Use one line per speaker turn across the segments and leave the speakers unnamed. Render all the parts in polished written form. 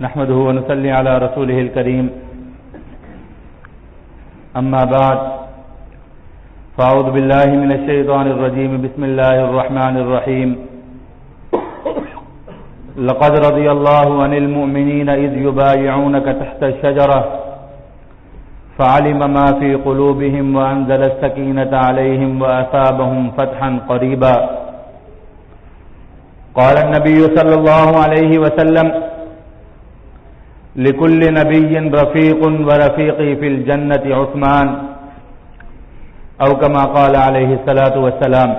نحمده ونصلي على رسوله الكريم أما بعد فأعوذ بالله من الشيطان الرجيم بسم الله الرحمن الرحيم لقد رضي الله عن المؤمنين إذ يبايعونك تحت الشجرة فعلم ما في قلوبهم وأنزل السكينة عليهم وأثابهم فتحا قريبا قال النبي صلى الله عليه وسلم لكل نبي رفيق ورفيقي في الجنة عثمان او كما قال علیہ الصلاۃ والسلام۔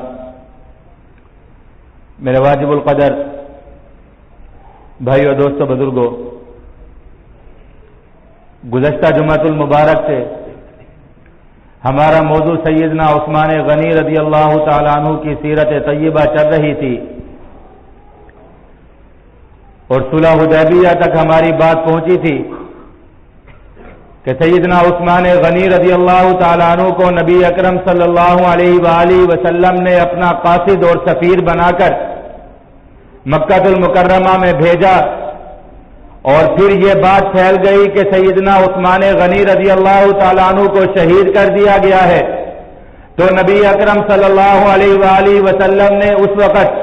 میرے واجب القدر بھائیو، دوستو، بزرگوں، گزشتہ جمعۃ المبارک سے ہمارا موضوع سیدنا عثمان غنی رضی اللہ تعالیٰ عنہ کی سیرت طیبہ چل رہی تھی اور صلح حدیبیہ تک ہماری بات پہنچی تھی کہ سیدنا عثمان غنی رضی اللہ تعالیٰ عنہ کو نبی اکرم صلی اللہ علیہ وآلہ وسلم نے اپنا قاصد اور سفیر بنا کر مکہ المکرمہ میں بھیجا، اور پھر یہ بات پھیل گئی کہ سیدنا عثمان غنی رضی اللہ تعالیٰ عنہ کو شہید کر دیا گیا ہے۔ تو نبی اکرم صلی اللہ علیہ وآلہ وسلم نے اس وقت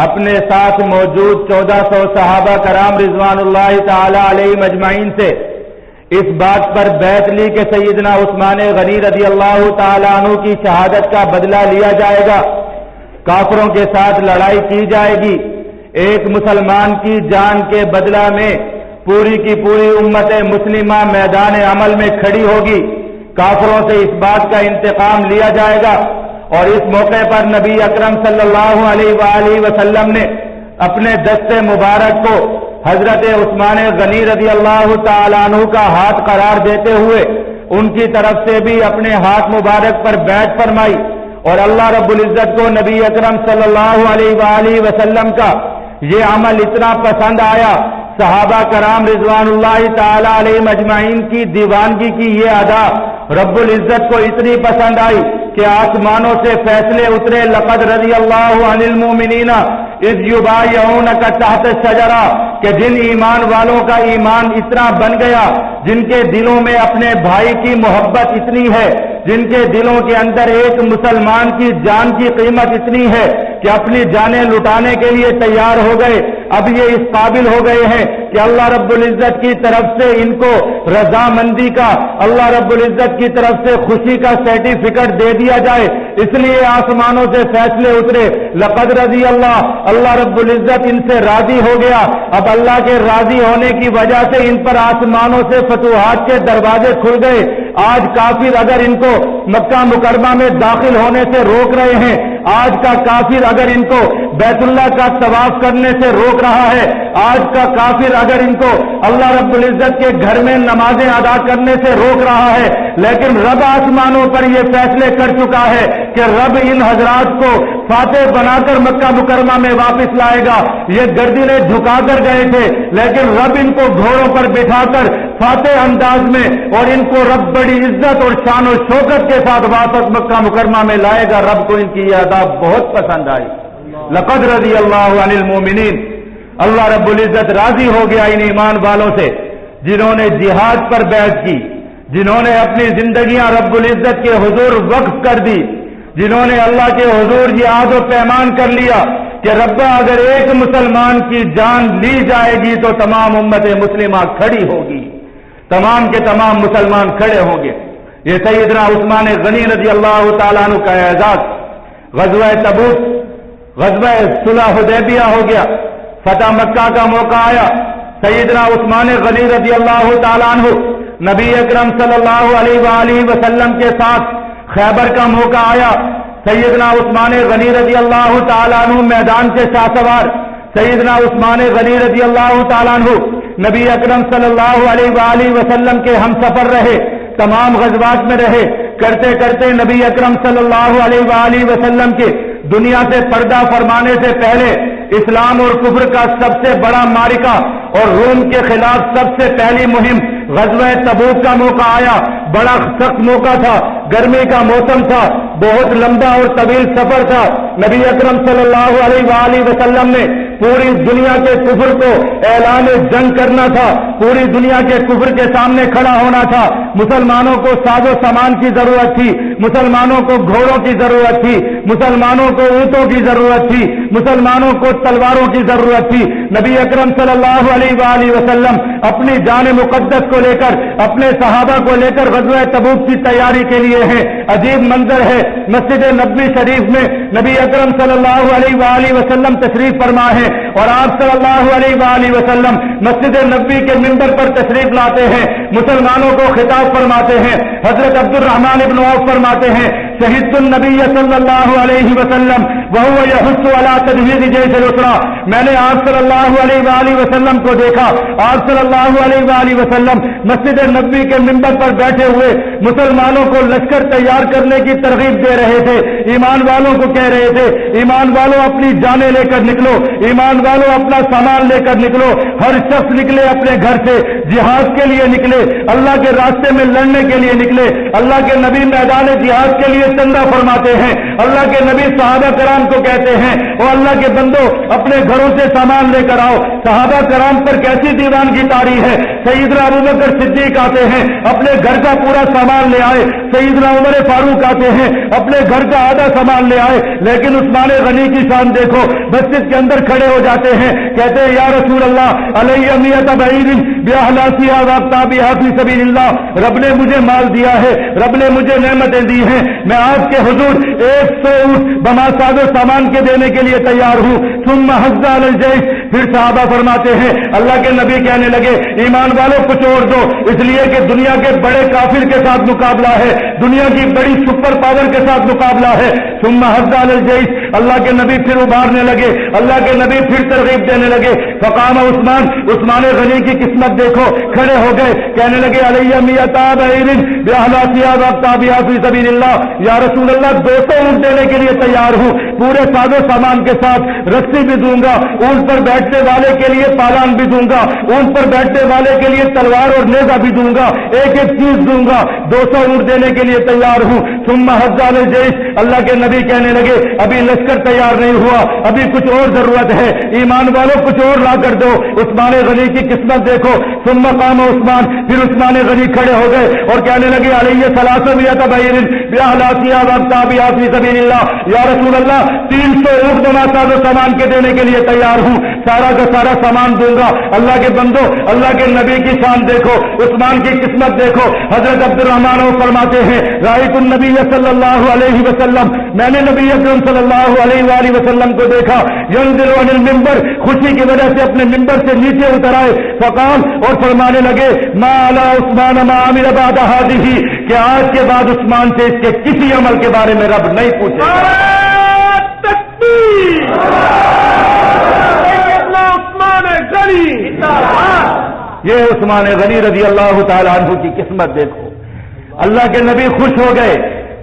اپنے ساتھ موجود 1400 صحابہ کرام رضوان اللہ تعالی علیہ مجمعین سے اس بات پر بیعت لی کہ سیدنا عثمان غنی رضی اللہ تعالی عنہ کی شہادت کا بدلہ لیا جائے گا، کافروں کے ساتھ لڑائی کی جائے گی، ایک مسلمان کی جان کے بدلہ میں پوری کی پوری امت مسلمہ میدان عمل میں کھڑی ہوگی، کافروں سے اس بات کا انتقام لیا جائے گا۔ اور اس موقع پر نبی اکرم صلی اللہ علیہ وآلہ وسلم نے اپنے دست مبارک کو حضرت عثمان غنی رضی اللہ تعالیٰ عنہ کا ہاتھ قرار دیتے ہوئے ان کی طرف سے بھی اپنے ہاتھ مبارک پر بیعت فرمائی، اور اللہ رب العزت کو نبی اکرم صلی اللہ علیہ وآلہ وسلم کا یہ عمل اتنا پسند آیا، صحابہ کرام رضوان اللہ تعالی علیہ مجمعین کی دیوانگی کی یہ ادا رب العزت کو اتنی پسند آئی کہ آسمانوں سے فیصلے اترے، لقد رضی اللہ عن المؤمنین اذ یبایعونک تحت الشجرہ، کہ جن ایمان والوں کا ایمان اتنا بن گیا، جن کے دلوں میں اپنے بھائی کی محبت اتنی ہے، جن کے دلوں کے اندر ایک مسلمان کی جان کی قیمت اتنی ہے کہ اپنی جانیں لٹانے کے لیے تیار ہو گئے، اب یہ اس قابل ہو گئے ہیں کہ اللہ رب العزت کی طرف سے ان کو رضامندی کا، اللہ رب العزت کی طرف سے خوشی کا سرٹیفکیٹ دے دیا جائے، اس لیے آسمانوں سے فیصلے اترے، لقد رضی اللہ، اللہ رب العزت ان سے راضی ہو گیا۔ اب اللہ کے راضی ہونے کی وجہ سے ان پر آسمانوں سے فتوحات کے دروازے کھل گئے۔ آج کافر اگر ان کو مکہ مکرمہ میں داخل ہونے سے روک رہے ہیں، آج کا کافر اگر ان کو بیت اللہ کا طواف کرنے سے روک رہا ہے، آج کا کافر اگر ان کو اللہ رب العزت کے گھر میں نمازیں ادا کرنے سے روک رہا ہے، لیکن رب آسمانوں پر یہ فیصلے کر چکا ہے کہ رب ان حضرات کو فاتح بنا کر مکہ مکرمہ میں واپس لائے گا۔ یہ گردنیں جھکا کر گئے تھے، لیکن رب ان کو گھوڑوں پر بٹھا کر فاتح انداز میں، اور ان کو رب بڑی عزت اور شان و شوکت کے ساتھ واپس مکہ مکرمہ میں لائے گا۔ رب کو ان کی یہ ادا بہت پسند آئی۔ لقد رضی اللہ عن المؤمنین، اللہ رب العزت راضی ہو گیا ان ایمان والوں سے جنہوں نے جہاد پر بیعت کی، جنہوں نے اپنی زندگیاں رب العزت کے حضور وقف کر دی، جنہوں نے اللہ کے حضور یہ عہد و پیمان کر لیا کہ رب اگر ایک مسلمان کی جان لی جائے گی تو تمام امت مسلمہ کھڑی ہوگی، تمام کے تمام مسلمان کھڑے ہوں گے۔ یہ سیدنا عثمان غنی رضی اللہ تعالیٰ عنہ کا اعزاز، غزوہ تبوک، غزوہ صلح حدیبیہ ہو گیا، فتح مکہ کا موقع آیا، سیدنا عثمان غنی رضی اللہ تعالیٰ عنہ نبی اکرم صلی اللہ علیہ وآلہ وسلم کے ساتھ خیبر کا موقع آیا، سیدنا عثمان غنی رضی اللہ تعالیٰ عنہ میدان سے شاہ سوار، سیدنا عثمان غنی رضی اللہ تعالیٰ عنہ نبی اکرم صلی اللہ علیہ وآلہ وسلم کے ہم سفر رہے، تمام غزوات میں رہے، کرتے کرتے نبی اکرم صلی اللہ علیہ وآلہ وسلم کے دنیا سے پردہ فرمانے سے پہلے اسلام اور کفر کا سب سے بڑا معرکہ اور روم کے خلاف سب سے پہلی مہم غزوہ تبوک کا موقع آیا۔ بڑا سخت موقع تھا، گرمی کا موسم تھا، بہت لمبا اور طویل سفر تھا۔ نبی اکرم صلی اللہ علیہ وآلہ وسلم نے پوری دنیا کے کفر کو اعلان جنگ کرنا تھا، پوری دنیا کے کفر کے سامنے کھڑا ہونا تھا۔ مسلمانوں کو ساز و سامان کی ضرورت تھی، مسلمانوں کو گھوڑوں کی ضرورت تھی، مسلمانوں کو اونٹوں کی ضرورت تھی، مسلمانوں کو تلواروں کی ضرورت تھی۔ نبی اکرم صلی اللہ علیہ وآلہ وسلم اپنی جان مقدس کو لے کر، اپنے صحابہ کو لے کر غزوہ تبوک کی تیاری کے لیے ہیں۔ عجیب منظر ہے، مسجد نبوی شریف میں نبی اکرم صلی اللہ علیہ وآلہ وسلم تشریف فرما ہے، اور آپ صلی اللہ علیہ وآلہ وسلم مسجد نبوی کے منبر پر تشریف لاتے ہیں، مسلمانوں کو خطاب فرماتے ہیں۔ حضرت عبد الرحمن ابن عوف فرماتے ہیں، شہدت النبی صلی اللہ علیہ وسلم وهو يحث على تجهيز جيش الاسرى، میں نے آپ صلی اللہ علیہ وآلہ وسلم کو دیکھا، آپ صلی اللہ علیہ وآلہ وسلم مسجد نبوی کے منبر پر بیٹھے ہوئے مسلمانوں کو لشکر تیار کرنے کی ترغیب دے رہے تھے، ایمان والوں کو کہہ رہے تھے، ایمان والوں اپنی جانیں لے کر نکلو، ایمان والوں اپنا سامان لے کر نکلو، ہر شخص نکلے اپنے گھر سے، جہاد کے لیے نکلے، اللہ کے راستے میں لڑنے کے لیے نکلے۔ اللہ کے نبی میدان جہاد کے لیے چندہ فرماتے ہیں، اللہ کے نبی صحابہ کرام کو کہتے ہیں اور اللہ کے بندو اپنے گھروں سے سامان لے کر آؤ۔ صحابہ کرام پر کیسی دیوانگی طاری ہے، سیدنا ابوبکر صدیق آتے ہیں اپنے گھر کا پورا سامان لے آئے، سیدنا عمر فاروق آتے ہیں اپنے گھر کا آدھا سامان لے آئے، لیکن عثمان غنی کی شان دیکھو، مسجد کے اندر کھڑے ہو جاتے ہیں، کہتے ہیں یا رسول اللہ علیہ میت بعید بیاہلاسیہ واقتابیہ فی سبیل اللہ، رب نے مجھے مال دیا ہے، رب نے مجھے نعمتیں دی ہیں، میں آپ کے حضور 100 اونٹ بما ساز و سامان کے دینے کے لیے تیار ہوں۔ ثم حض علی الجیش، پھر صحابہ فرماتے ہیں اللہ کے نبی کہنے لگے ایمان والوں کچھ اور دو، اس لیے کہ دنیا کے بڑے کافر کے ساتھ مقابلہ ہے، دنیا کی بڑی سپر پاور کے ساتھ مقابلہ ہے۔ ثم حض علی الجیش، اللہ کے نبی پھر ابھارنے لگے، اللہ کے نبی پھر ترغیب دینے لگے۔ فقام عثمان غنی کی قسمت دیکھو، کھڑے ہو گئے، کہنے لگے علیہ میت بعیر بیاہلاسیہ واقتابیہ فی سبیل اللہ، یا رسول اللہ 200 اونٹ دینے کے لیے تیار ہوں، پورے ساز و سامان کے ساتھ، رسی بھی دوں گا، اونٹ پر بیٹھنے والے کے لیے پالان بھی دوں گا، اونٹ پر بیٹھنے والے کے لیے تلوار اور نیزہ بھی دوں گا، ایک ایک چیز دوں گا، 200 اونٹ دینے کے لیے تیار ہوں۔ ثم حض علی الجیش، اللہ کے نبی کہنے لگے ابھی لشکر تیار نہیں ہوا، ابھی کچھ اور ضرورت ہے، ایمان والوں کچھ اور لا کر دو۔ عثمان غنی کی قسمت دیکھو۔ ثم قام عثمان، پھر عثمان غنی کھڑے ہو گئے اور کہنے لگے علیہ 300 بعیر بیاہلاسیہ واقتابیہ فی سبیل اللہ، یا رسول اللہ 300 اونٹ بما ساز و سامان کے دینے کے لیے تیار ہوں، سارا کا سارا سامان دوں گا۔ اللہ کے بندو اللہ کے نبی کی شان دیکھو، عثمان کی قسمت دیکھو۔ حضرت عبد الرحمن فرماتے ہیں رأیت النبی صلی اللہ علیہ وسلم، میں نے نبی اکرم صلی اللہ علیہ وآلہ وسلم کو دیکھا، ینزل عن المنبر، خوشی کی وجہ سے اپنے منبر سے نیچے اتر آئے، فقال، اور فرمانے لگے ما علی عثمان ما عمل بعد هذه، کہ آج کے بعد عثمان سے اس کے کسی عمل کے بارے میں رب نہیں پوچھے گا۔ یہ عثمان غنی رضی اللہ تعالیٰ عنہ کی قسمت دیکھو۔ اللہ کے نبی خوش ہو گئے،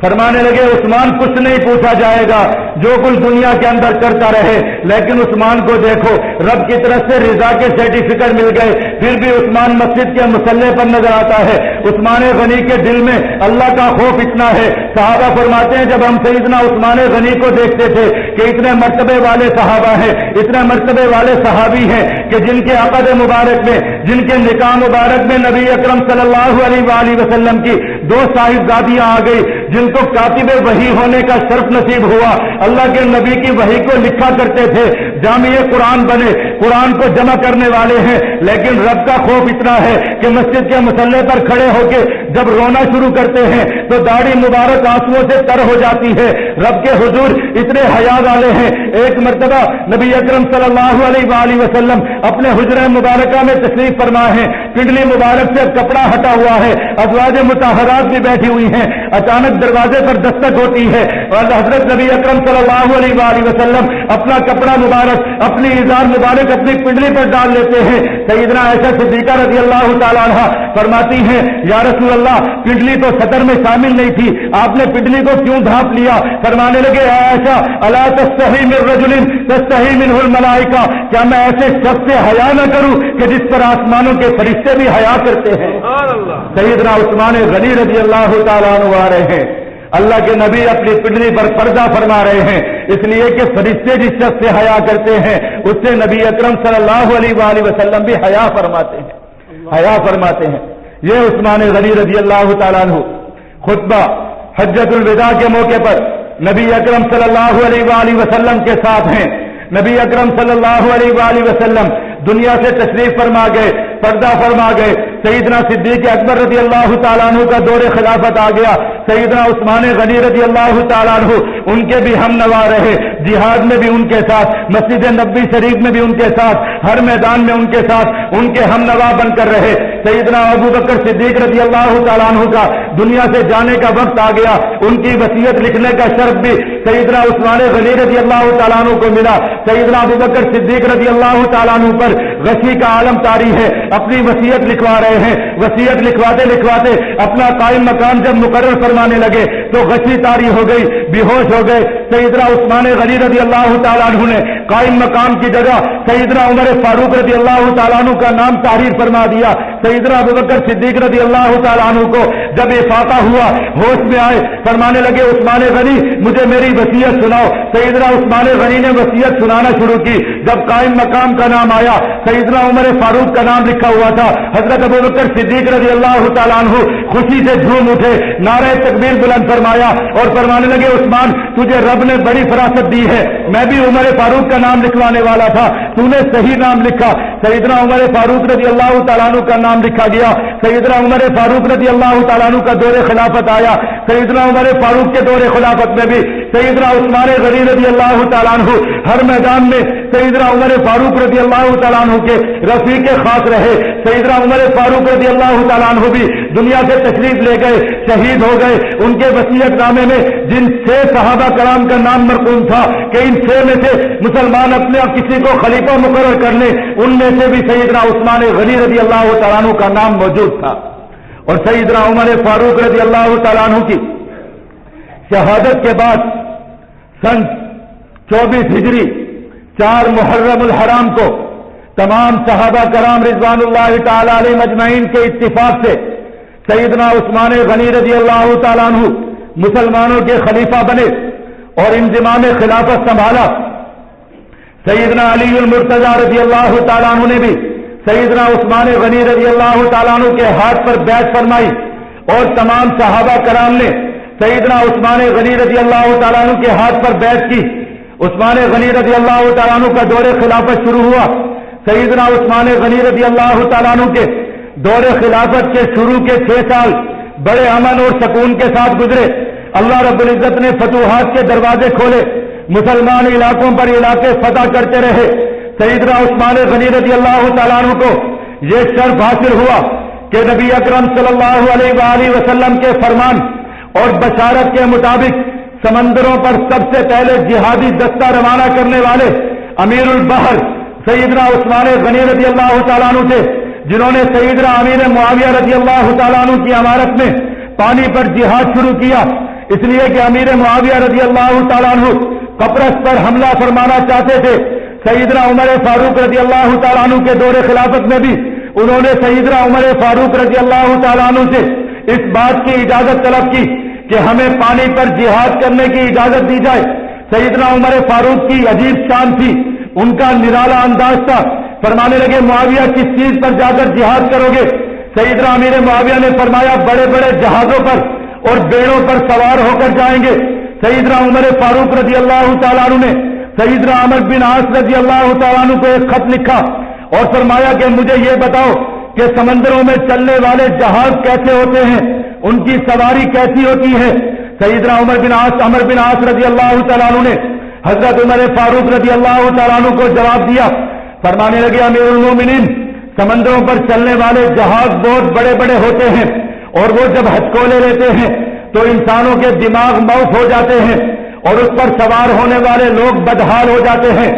فرمانے لگے عثمان کچھ نہیں پوچھا جائے گا، جو کچھ دنیا کے اندر کرتا رہے، لیکن عثمان کو دیکھو رب کی طرف سے رضا کے سرٹیفکیٹ مل گئے، پھر بھی عثمان مسجد کے مسلح پر نظر آتا ہے۔ عثمان غنی کے دل میں اللہ کا خوف اتنا ہے، صحابہ فرماتے ہیں جب ہم سیدنا عثمان غنی کو دیکھتے تھے کہ اتنے مرتبے والے صحابہ ہیں، اتنے مرتبے والے صحابی ہیں کہ جن کے عقد مبارک میں، جن کے نکاح مبارک میں نبی اکرم صلی اللہ علیہ وآلہ وسلم کی 2 صاحبزادیاں آ گئی، جن کو کاتب وحی ہونے کا شرف نصیب ہوا، اللہ کے نبی کی وحی کو لکھا کرتے تھے، جامع قرآن بنے، قرآن کو جمع کرنے والے ہیں، لیکن رب کا خوف اتنا ہے کہ مسجد کے مسلح پر کھڑے ہو کے جب رونا شروع کرتے ہیں تو داڑھی مبارک آنسوؤں سے تر ہو جاتی ہے۔ رب کے حضور اتنے حیا والے ہیں۔ ایک مرتبہ نبی اکرم صلی اللہ علیہ وآلہ وسلم اپنے حجرہ مبارکہ میں تشریف فرما ہے، پنڈلی مبارک سے کپڑا ہٹا ہوا ہے، ازواج مطہرات بھی بیٹھی ہوئی ہیں، اچانک دروازے پر دستک ہوتی ہے اور حضرت نبی اکرم صلی اللہ علیہ وآلہ وسلم اپنا کپڑا مبارک، اپنی ازار مبارک اپنی پنڈلی پر ڈال لیتے ہیں۔ سیدنا عائشہ صدیقہ رضی اللہ تعالیٰ عنہ فرماتی ہیں یا رسول اللہ پنڈلی تو سطر میں شامل نہیں تھی، آپ نے پنڈلی کو کیوں ڈھانپ لیا؟ فرمانے لگے عائشہ الا تستحی من رجل تستحی منہ الملائکہ، کیا میں ایسے شخص سے حیا نہ کروں کہ جس پر آسمانوں کے فرشتے بھی حیا کرتے ہیں؟ سیدنا عثمان غنی رضی اللہ تعالیٰ عنہ آ رہے ہیں، اللہ کے نبی اپنی پنڈلی پر پردہ فرما رہے ہیں، اس لیے کہ فرشتے جس شخص سے حیا کرتے ہیں اس سے نبی اکرم صلی اللہ علیہ وآلہ وسلم بھی حیا فرماتے ہیں۔ یہ عثمان غنی رضی اللہ تعالیٰ عنہ خطبہ حجۃ الوداع کے موقع پر نبی اکرم صلی اللہ علیہ وآلہ وسلم کے ساتھ ہیں۔ نبی اکرم صلی اللہ علیہ وآلہ وسلم دنیا سے تشریف فرما گئے، پردہ فرما گئے۔ سیدنا صدیق اکبر رضی اللہ تعالیٰ عنہ کا دور خلافت آ گیا۔ سیدنا عثمان غنی رضی اللہ تعالیٰ عنہ ان کے بھی ہم نوا رہے، جہاد میں بھی ان کے ساتھ، مسجد نبوی شریف میں بھی ان کے ساتھ، ہر میدان میں ان کے ساتھ ان کے ہم نوا بن کر رہے۔ سیدنا ابو بکر صدیق رضی اللہ تعالیٰ عنہ کا دنیا سے جانے کا وقت آ گیا، ان کی وصیت لکھنے کا شرف بھی سیدنا عثمان غنی رضی اللہ تعالیٰ عنہ کو ملا۔ سیدنا ابو بکر صدیق رضی اللہ تعالیٰ عنہ پر غشی کا عالم طاری ہے، اپنی وصیت لکھوا رہے ہیں۔ وصیت لکھواتے لکھواتے اپنا قائم مقام جب مقرر فرمانے لگے تو غشی طاری ہو گئی، بے ہوش ہو گئے۔ سیدنا عثمان غنی رضی اللہ تعالیٰ عنہ نے قائم مقام کی جگہ سیدنا عمر فاروق رضی اللہ تعالیٰ عنہ کا نام تحریر فرما دیا۔ سیدنا ابو بکر صدیق رضی اللہ تعالیٰ عنہ کو جب افاقہ ہوا، ہوش میں آئے، فرمانے لگے عثمان غنی مجھے میری وصیت سناؤ۔ سیدنا عثمان غنی نے وصیت سنانا شروع کی۔ جب قائم مقام کا نام آیا، سیدنا عمر فاروق کا نام لکھا ہوا تھا۔ حضرت ابو بکر صدیق رضی اللہ تعالیٰ عنہ خوشی سے جھوم اٹھے، نعرہ تکبیر بلند فرمایا اور فرمانے لگے عثمان تجھے رب نے بڑی فراست دی ہے، میں بھی عمر فاروق کا نام لکھوانے والا تھا، تو نے صحیح نام لکھا۔ سیدنا عمر فاروق رضی اللہ تعالیٰ عنہ کا نام لکھا گیا۔ سیدنا عمر فاروق رضی اللہ تعالیٰ عنہ کا دور خلافت آیا۔ سیدنا عمر فاروق کے دور خلافت میں بھی سیدنا عثمان غنی رضی اللہ تعالیٰ عنہ ہر میدان میں سیدنا عمر فاروق رضی اللہ تعالیٰ عنہ کے رفیق خاص رہے۔ سیدنا عمر فاروق رضی اللہ تعالیٰ عنہ بھی دنیا سے تشریف لے گئے، شہید ہو گئے۔ ان کے وصیت نامے میں جن 6 صحابہ کرام کا نام مرقوم تھا کہ ان 6 میں سے مسلمان اپنے اور کسی کو خلیفہ مقرر کر لیں، ان میں سے بھی سیدنا عثمان غنی رضی اللہ تعالیٰ عنہ کا نام موجود تھا۔ اور سیدنا عمر فاروق رضی اللہ تعالیٰ عنہ کی شہادت کے بعد سن 24 ہجری 4 محرم الحرام کو تمام صحابہ کرام رضوان اللہ تعالی علیہ مجمعین کے اتفاق سے سیدنا عثمان غنی رضی اللہ تعالیٰ عنہ مسلمانوں کے خلیفہ بنے اور انضمام خلافت سنبھالا۔ سیدنا علی المرتضی رضی اللہ تعالیٰ عنہ نے بھی سیدنا عثمان غنی رضی اللہ تعالیٰ عنہ کے ہاتھ پر بیعت فرمائی اور تمام صحابہ کرام نے سیدنا عثمان غنی رضی اللہ تعالیٰ عنہ کے ہاتھ پر بیعت کی۔ عثمان غنی رضی اللہ تعالیٰ عنہ کا دور خلافت شروع ہوا۔ سیدنا عثمان غنی رضی اللہ تعالیٰ عنہ کے دور خلافت کے شروع کے 6 سال بڑے امن اور سکون کے ساتھ گزرے۔ اللہ رب العزت نے فتوحات کے دروازے کھولے، مسلمان علاقوں پر علاقے فتح کرتے رہے۔ سیدنا عثمان غنی رضی اللہ تعالیٰ عنہ کو یہ شرف حاصل ہوا کہ نبی اکرم صلی اللہ علیہ وآلہ وسلم کے فرمان اور بشارت کے مطابق سمندروں پر سب سے پہلے جہادی دستہ روانہ کرنے والے امیر البحر سیدنا عثمان غنی رضی اللہ تعالیٰ عنہ تھے، جنہوں نے سیدنا امیر معاویہ رضی اللہ تعالیٰ عنہ کی امارت میں پانی پر جہاد شروع کیا، اس لیے کہ امیر معاویہ رضی اللہ تعالیٰ عنہ قبرص پر حملہ فرمانا چاہتے تھے۔ سیدنا عمر فاروق رضی اللہ تعالیٰ عنہ کے دور خلافت میں بھی انہوں نے سیدنا عمر فاروق رضی اللہ تعالیٰ عنہ سے اس بات کی اجازت طلب کی کہ ہمیں پانی پر جہاد کرنے کی اجازت دی جائے۔ سیدنا عمر فاروق کی عجیب شان تھی، ان کا نرالا انداز تھا۔ فرمانے لگے معاویہ کس چیز پر جا کر جہاد کرو گے؟ سیدنا امیر معاویہ نے فرمایا بڑے بڑے جہازوں پر اور بیڑوں پر سوار ہو کر جائیں گے۔ سیدنا عمر فاروق رضی اللہ تعالیٰ عنہ نے سیدنا عمرو بن عاص رضی اللہ تعالیٰ عنہ کو ایک خط لکھا اور فرمایا کہ مجھے یہ بتاؤ کہ سمندروں میں چلنے والے جہاز کیسے ہوتے ہیں، ان کی سواری کیسی ہوتی ہے؟ سیدنا عمرو بن عاص رضی اللہ تعالیٰ عنہ نے حضرت عمر فاروق رضی اللہ تعالیٰ عنہ کو جواب دیا۔ فرمانے لگے امیر المومنین، سمندروں پر چلنے والے جہاز بہت بڑے بڑے ہوتے ہیں اور وہ جب ہچکولے لیتے ہیں تو انسانوں کے دماغ معاف ہو جاتے ہیں اور اس پر سوار ہونے والے لوگ بدحال ہو جاتے ہیں۔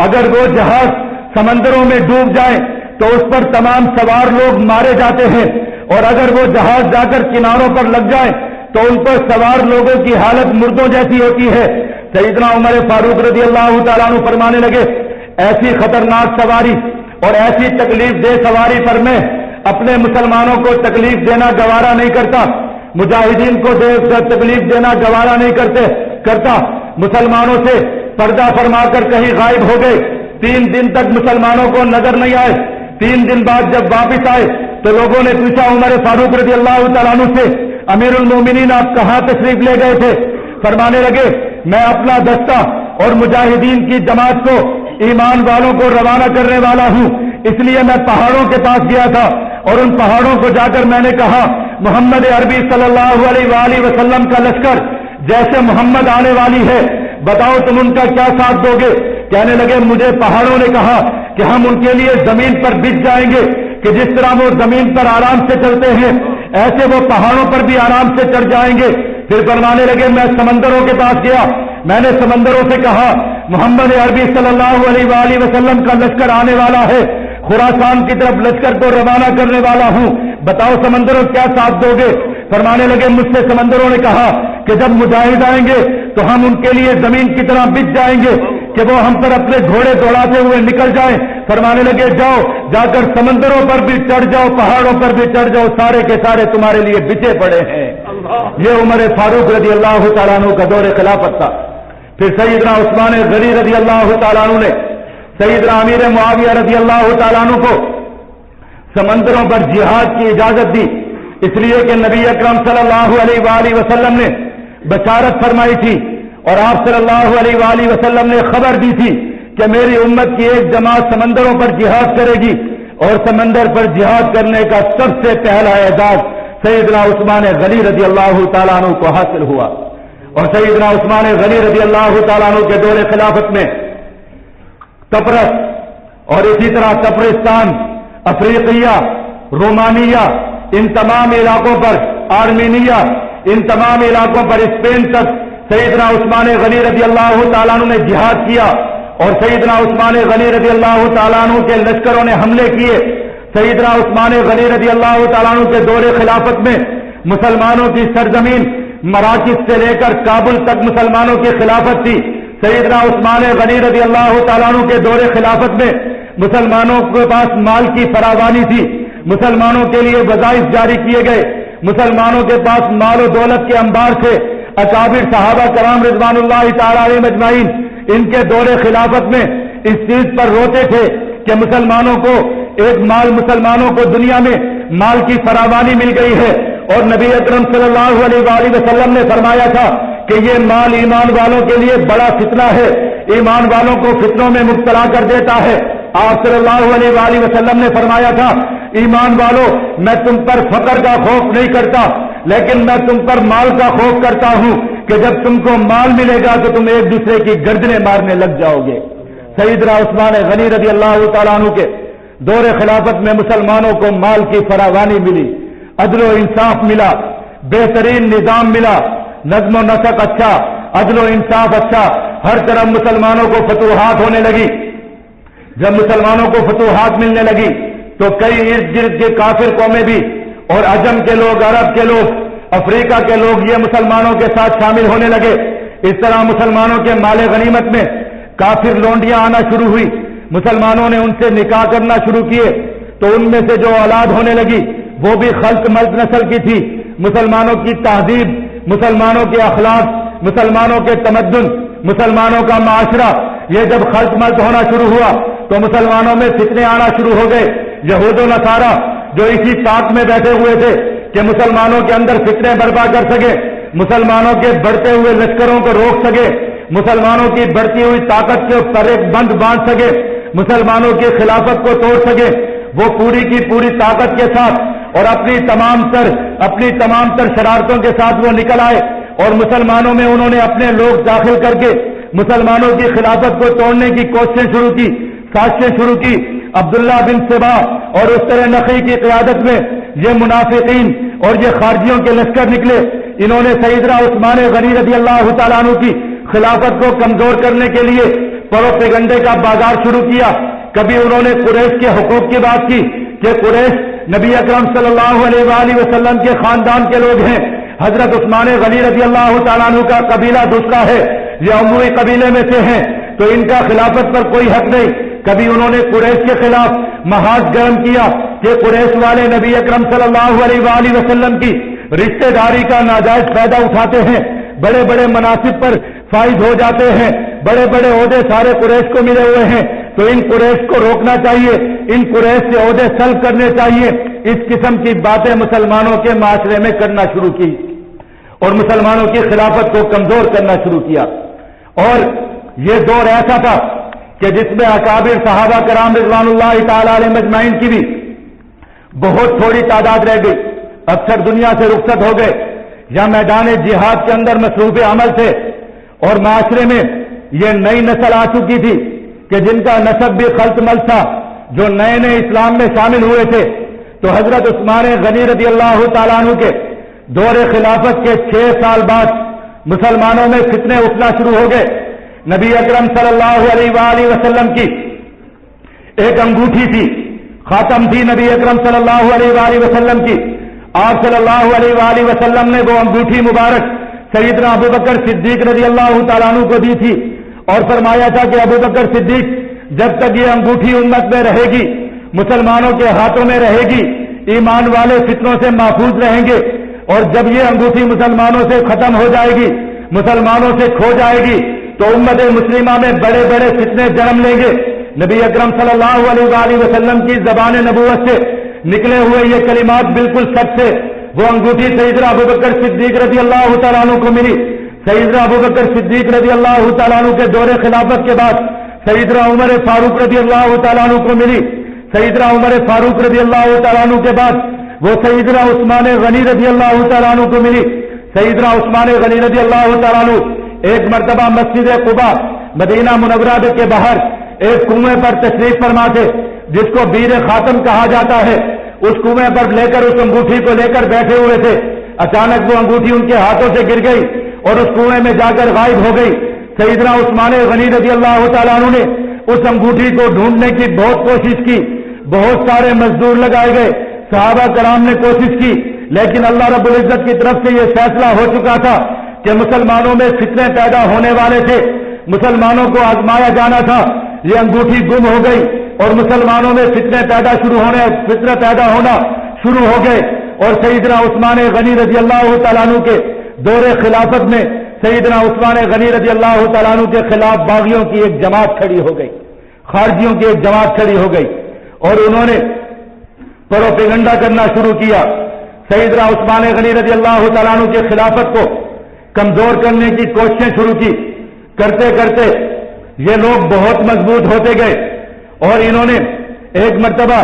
اگر وہ جہاز سمندروں میں ڈوب جائے تو اس پر تمام سوار لوگ مارے جاتے ہیں، اور اگر وہ جہاز جا کر کناروں پر لگ جائے تو ان پر سوار لوگوں کی حالت مردوں جیسی ہوتی ہے۔ سیدنا عمر فاروق رضی اللہ تعالیٰ عنہ فرمانے لگے ایسی خطرناک سواری اور ایسی تکلیف دہ سواری پر میں اپنے مسلمانوں کو تکلیف دینا گوارا نہیں کرتا۔ مجاہدین کو تکلیف دینا گوارا نہیں کرتا، مسلمانوں سے پردہ فرما کر کہیں غائب ہو گئے، 3 دن تک مسلمانوں کو نظر نہیں آئے۔ 3 دن بعد جب واپس آئے تو لوگوں نے پوچھا عمر فاروق رضی اللہ تعالیٰ عنہ سے، امیر المومنین آپ کہاں تشریف لے گئے تھے؟ فرمانے لگے میں اپنا دستہ اور مجاہدین کی جماعت کو، ایمان والوں کو روانہ کرنے والا ہوں، اس لیے میں پہاڑوں کے پاس گیا تھا اور ان پہاڑوں کو جا کر میں نے کہا محمد عربی صلی اللہ علیہ وآلہ وسلم کا لشکر جیسے محمد آنے والی ہے، بتاؤ تم ان کا کیا ساتھ دو گے؟ کہنے لگے مجھے پہاڑوں نے کہا کہ ہم ان کے لیے زمین پر بچ جائیں گے کہ جس طرح وہ زمین پر آرام سے چلتے ہیں ایسے وہ پہاڑوں پر بھی آرام سے چڑھ جائیں گے۔ پھر فرمانے لگے میں سمندروں کے پاس گیا، میں نے سمندروں سے کہا محمد عربی صلی اللہ علیہ وآلہ وسلم کا لشکر آنے والا ہے، خراسان کی طرف لشکر کو روانہ کرنے والا ہوں، بتاؤ سمندروں کیا ساتھ دو گے؟ فرمانے لگے مجھ سے سمندروں نے کہا کہ جب مجاہد آئیں گے تو ہم ان کے لیے زمین کی طرح بچ جائیں گے کہ وہ ہم پر اپنے گھوڑے دوڑاتے ہوئے نکل جائیں۔ فرمانے لگے جاؤ، جا کر سمندروں پر بھی چڑھ جاؤ، پہاڑوں پر بھی چڑھ جاؤ، سارے کے سارے تمہارے لیے بچے پڑے ہیں۔ یہ عمر فاروق رضی اللہ تعالیٰ عنہ کا دور خلافت تھا۔ پھر سیدنا عثمان غنی رضی اللہ تعالیٰ عنہ نے سیدنا امیر معاویہ رضی اللہ تعالیٰ عنہ کو سمندروں پر جہاد کی اجازت دی، اس لیے کہ نبی اکرم صلی اللہ علیہ وآلہ وسلم نے بشارت فرمائی تھی اور آپ صلی اللہ علیہ وآلہ وسلم نے خبر دی تھی کہ میری امت کی ایک جماعت سمندروں پر جہاد کرے گی، اور سمندر پر جہاد کرنے کا سب سے پہلا اعزاز سیدنا عثمان غنی رضی اللہ تعالیٰ عنہ کو حاصل ہوا۔ اور سیدنا عثمان غنی رضی اللہ تعالیٰ عنہ کے دور خلافت میں قبرص اور اسی طرح قبرستان، افریقیہ، رومانیہ، ان تمام علاقوں پر، آرمینیہ، ان تمام علاقوں پر اسپین تک سیدنا عثمان غنی رضی اللہ تعالیٰ عنہ نے جہاد کیا، اور سیدنا عثمان غنی رضی اللہ تعالیٰ عنہ کے لشکروں نے حملے کیے۔ سیدنا عثمان غنی رضی اللہ تعالیٰ عنہ کے دور خلافت میں مسلمانوں کی سرزمین مراکز سے لے کر کابل تک مسلمانوں کی خلافت تھی۔ سیدنا عثمان غنی رضی اللہ تعالیٰ عنہ کے دور خلافت میں مسلمانوں کے پاس مال کی فراوانی تھی، مسلمانوں کے لیے وظائف جاری کیے گئے، مسلمانوں کے پاس مال و دولت کے انبار تھے۔ اکابر صحابہ کرام رضوان اللہ تعالی علیہم اجمعین ان کے دور خلافت میں اس چیز پر روتے تھے کہ مسلمانوں کو مسلمانوں کو دنیا میں مال کی فراوانی مل گئی ہے، اور نبی اکرم صلی اللہ علیہ وآلہ وسلم نے فرمایا تھا کہ یہ مال ایمان والوں کے لیے بڑا فتنہ ہے، ایمان والوں کو فتنوں میں مبتلا کر دیتا ہے۔ آپ صلی اللہ علیہ وآلہ وسلم نے فرمایا تھا ایمان والوں میں تم پر فقر کا خوف نہیں کرتا، لیکن میں تم پر مال کا خوف کرتا ہوں کہ جب تم کو مال ملے گا تو تم ایک دوسرے کی گردنیں مارنے لگ جاؤ گے۔ سیدنا عثمان غنی رضی اللہ تعالیٰ عنہ کے دور خلافت میں مسلمانوں کو مال کی فراوانی ملی، عدل و انصاف ملا، بہترین نظام ملا، نظم و نسق اچھا، عدل و انصاف اچھا، ہر طرف مسلمانوں کو فتوحات ہونے لگی۔ جب مسلمانوں کو فتوحات ملنے لگی تو کئی ارد گرد کے کافر قومیں بھی اور عجم کے لوگ، عرب کے لوگ، افریقہ کے لوگ یہ مسلمانوں کے ساتھ شامل ہونے لگے۔ اس طرح مسلمانوں کے مال غنیمت میں کافر لونڈیاں آنا شروع ہوئی، مسلمانوں نے ان سے نکاح کرنا شروع کیے تو ان میں سے جو اولاد ہونے لگی وہ بھی خلط ملط نسل کی تھی۔ مسلمانوں کی تہذیب، مسلمانوں کے اخلاق، مسلمانوں کے تمدن، مسلمانوں کا معاشرہ یہ جب خلط ملط ہونا شروع ہوا تو مسلمانوں میں فتنے آنا شروع ہو گئے۔ یہود و نصارہ جو اسی طاق میں بیٹھے ہوئے تھے کہ مسلمانوں کے اندر فتنے برپا کر سکے، مسلمانوں کے بڑھتے ہوئے لشکروں کو روک سکے، مسلمانوں کی بڑھتی ہوئی طاقت کے پر ایک بند باندھ سکے، مسلمانوں کی خلافت کو توڑ سکے، وہ پوری کی پوری طاقت کے ساتھ اور اپنی تمام تر شرارتوں کے ساتھ وہ نکل آئے، اور مسلمانوں میں انہوں نے اپنے لوگ داخل کر کے مسلمانوں کی خلافت کو توڑنے کی کوششیں شروع کی، سازشیں شروع کی۔ عبداللہ بن سبا اور استر نقی کی قیادت میں یہ منافقین اور یہ خارجیوں کے لشکر نکلے، انہوں نے سیدنا عثمان غنی رضی اللہ تعالیٰ عنہ کی خلافت کو کمزور کرنے کے لیے پروپیگنڈے کا بازار شروع کیا۔ کبھی انہوں نے قریش کے حقوق کی بات کی کہ قریش نبی اکرم صلی اللہ علیہ وآلہ وسلم کے خاندان کے لوگ ہیں، حضرت عثمان غنی رضی اللہ تعالیٰ عنہ کا قبیلہ دوسرا ہے، یہ اموی قبیلے میں سے ہیں تو ان کا خلافت پر کوئی حق نہیں۔ کبھی انہوں نے قریش کے خلاف محاذ گرم کیا کہ قریش والے نبی اکرم صلی اللہ علیہ وآلہ وسلم کی رشتے داری کا ناجائز فائدہ اٹھاتے ہیں، بڑے بڑے مناصب پر فائز ہو جاتے ہیں، بڑے بڑے عہدے سارے قریش کو ملے ہوئے ہیں، تو ان قریش کو روکنا چاہیے، ان قریش سے عہدے سلب کرنے چاہیے۔ اس قسم کی باتیں مسلمانوں کے معاشرے میں کرنا شروع کی اور مسلمانوں کی خلافت کو کمزور کرنا شروع کیا۔ اور یہ دور ایسا تھا کہ جس میں اکابر صحابہ کرام رضوان اللہ تعالی علیہ مجمعین کی بھی بہت تھوڑی تعداد رہ گئی، اکثر دنیا سے رخصت ہو گئے یا میدان جہاد کے اندر مصروف عمل تھے، اور معاشرے میں یہ نئی نسل آ چکی تھی کہ جن کا نسب بھی خلط ملط تھا، جو نئے نئے اسلام میں شامل ہوئے تھے۔ تو حضرت عثمان غنی رضی اللہ تعالیٰ عنہ کے دور خلافت کے 6 سال بعد مسلمانوں میں فتنے اٹھنا شروع ہو گئے۔ نبی اکرم صلی اللہ علیہ وآلہ وسلم کی ایک انگوٹھی تھی، خاتم تھی نبی اکرم صلی اللہ علیہ وآلہ وسلم کی۔ آپ صلی اللہ علیہ وآلہ وسلم نے وہ انگوٹھی مبارک سیدنا ابو بکر صدیق رضی اللہ تعالیٰ عنہ کو دی تھی، اور فرمایا تھا کہ ابو بکر صدیق جب تک یہ انگوٹھی امت میں رہے گی، مسلمانوں کے ہاتھوں میں رہے گی، ایمان والے فتنوں سے محفوظ رہیں گے، اور جب یہ انگوٹھی مسلمانوں سے ختم ہو جائے گی، مسلمانوں سے کھو جائے گی، تو امت مسلمہ میں بڑے بڑے فتنے جنم لیں گے۔ نبی اکرم صلی اللہ علیہ وآلہ وسلم کی زبان نبوت سے نکلے ہوئے یہ کلمات بالکل سچ تھے۔ وہ انگوٹھی سیدنا ابو بکر صدیق رضی اللہ تعالیٰ عنہ کو ملی۔ سیدنا ابو بکر صدیق رضی اللہ تعالیٰ عنہ کے دور خلافت کے بعد سیدنا عمر فاروق رضی اللہ تعالیٰ عنہ کو ملی۔ سیدنا عمر فاروق رضی اللہ تعالیٰ عنہ کے بعد وہ سیدنا عثمان غنی رضی اللہ تعالیٰ عنہ کو ملی۔ سیدنا عثمان غنی رضی اللہ تعالیٰ عنہ ایک مرتبہ مسجد قباء مدینہ منورہ کے باہر ایک کنویں پر تشریف فرما تھے، جس کو بیر خاتم کہا جاتا ہے۔ اس کنویں پر لے کر اس انگوٹھی کو لے کر بیٹھے ہوئے تھے، اچانک وہ انگوٹھی ان کے ہاتھوں سے گر گئی اور اس کنویں میں جا کر غائب ہو گئی۔ سیدنا عثمان غنی رضی اللہ تعالیٰ عنہ نے اس انگوٹھی کو ڈھونڈنے کی بہت کوشش کی، بہت سارے مزدور لگائے گئے، صحابہ کرام نے کوشش کی، لیکن اللہ رب العزت کی طرف سے یہ فیصلہ ہو چکا تھا کہ مسلمانوں میں فتنے پیدا ہونے والے تھے، مسلمانوں کو آزمایا جانا تھا۔ یہ انگوٹھی گم ہو گئی اور مسلمانوں میں فتنے پیدا ہونا شروع ہو گئے، اور سیدنا عثمان غنی رضی اللہ تعالیٰ عنہ کے دور خلافت میں سیدنا عثمان غنی رضی اللہ تعالیٰ عنہ کے خلاف باغیوں کی ایک جماعت کھڑی ہو گئی، خارجیوں کی ایک جماعت کھڑی ہو گئی، اور انہوں نے پروپیگنڈا کرنا شروع کیا۔ سیدنا عثمان غنی رضی اللہ تعالیٰ عنہ کے خلافت کو کمزور کرنے کی کوششیں شروع کی۔ کرتے کرتے یہ لوگ بہت مضبوط ہوتے گئے، اور انہوں نے ایک مرتبہ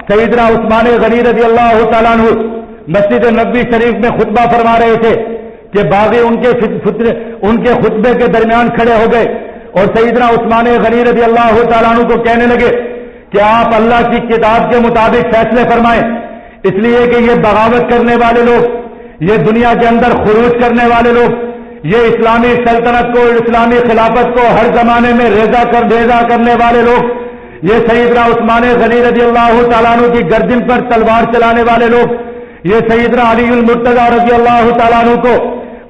سیدنا عثمان غنی رضی اللہ تعالیٰ عنہ مسجد نبوی شریف میں خطبہ فرما رہے تھے کہ باغی ان کے خطبے کے درمیان کھڑے ہو گئے، اور سیدنا عثمان غنی رضی اللہ تعالیٰ عنہ کو کہنے لگے کہ آپ اللہ کی کتاب کے مطابق فیصلے فرمائیں، اس لیے کہ یہ بغاوت کرنے والے لوگ، یہ دنیا کے اندر خروج کرنے والے لوگ، یہ اسلامی سلطنت کو، اسلامی خلافت کو ہر زمانے میں ریزہ کرنے والے لوگ، یہ سیدنا عثمان غنی رضی اللہ تعالیٰ عنہ کی گردن پر تلوار چلانے والے لوگ، یہ سیدنا علی المرتضیٰ رضی اللہ تعالیٰ عنہ کو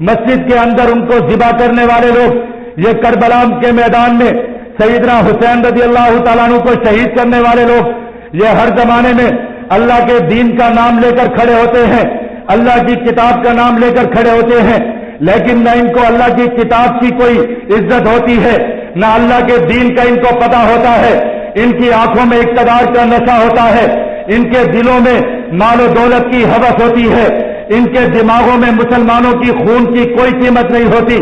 مسجد کے اندر ان کو ذبح کرنے والے لوگ، یہ کربلا کے میدان میں سیدنا حسین رضی اللہ تعالیٰ عنہ کو شہید کرنے والے لوگ، یہ ہر زمانے میں اللہ کے دین کا نام لے کر کھڑے ہوتے ہیں، اللہ کی کتاب کا نام لے کر کھڑے ہوتے ہیں، لیکن نہ ان کو اللہ کی کتاب کی کوئی عزت ہوتی ہے، نہ اللہ کے دین کا ان کو پتہ ہوتا ہے۔ ان کی آنکھوں میں اقتدار کا نشہ ہوتا ہے، ان کے دلوں میں مال و دولت کی ہوس ہوتی ہے، ان کے دماغوں میں مسلمانوں کی خون کی کوئی قیمت نہیں ہوتی۔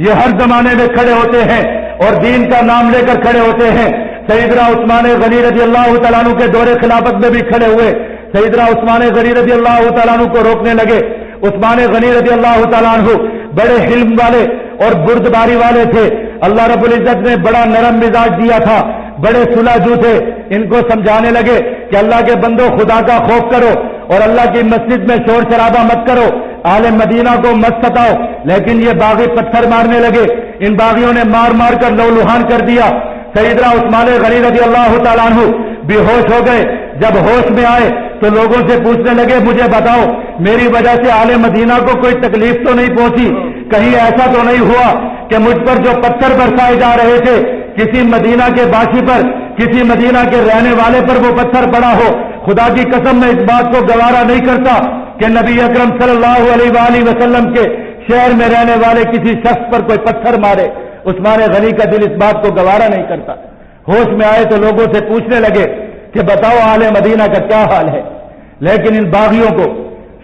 یہ ہر زمانے میں کھڑے ہوتے ہیں اور دین کا نام لے کر کھڑے ہوتے ہیں۔ سیدنا عثمان غنی رضی اللہ تعالیٰ عنہ کے دور خلافت میں بھی کھڑے ہوئے، سیدنا عثمان غنی رضی اللہ تعالیٰ عنہ کو روکنے لگے۔ عثمان غنی رضی اللہ تعالیٰ عنہ بڑے حلم والے اور بردباری والے تھے، اللہ رب العزت نے بڑا نرم مزاج دیا تھا، بڑے سلجھو تھے۔ ان کو سمجھانے لگے کہ اللہ کے بندو خدا کا خوف کرو اور اللہ کی مسجد میں شور شرابہ مت کرو، اہل مدینہ کو مت ستاؤ۔ لیکن یہ باغی پتھر مارنے لگے، ان باغیوں نے مار مار کر لہولہان کر دیا۔ سیدنا عثمان غنی رضی اللہ تعالیٰ عنہ بے ہوش ہو گئے۔ جب ہوش میں آئے تو لوگوں سے پوچھنے لگے مجھے بتاؤ میری وجہ سے اہل مدینہ کو کوئی تکلیف تو نہیں پہنچی؟ کہیں ایسا تو نہیں ہوا کہ مجھ پر جو پتھر برسائے جا رہے تھے کسی مدینہ کے باسی پر، کسی مدینہ کے رہنے والے پر وہ پتھر پڑا ہو؟ خدا کی قسم میں اس بات کو گوارا نہیں کرتا۔ کہ نبی اکرم صلی اللہ علیہ وآلہ وسلم کے شہر میں رہنے والے کسی شخص پر کوئی پتھر مارے. عثمان غنی کا دل اس بات کو گوارا نہیں کرتا. ہوش میں آئے تو لوگوں سے پوچھنے لگے کہ بتاؤ اہل مدینہ کا کیا حال ہے. لیکن ان باغیوں کو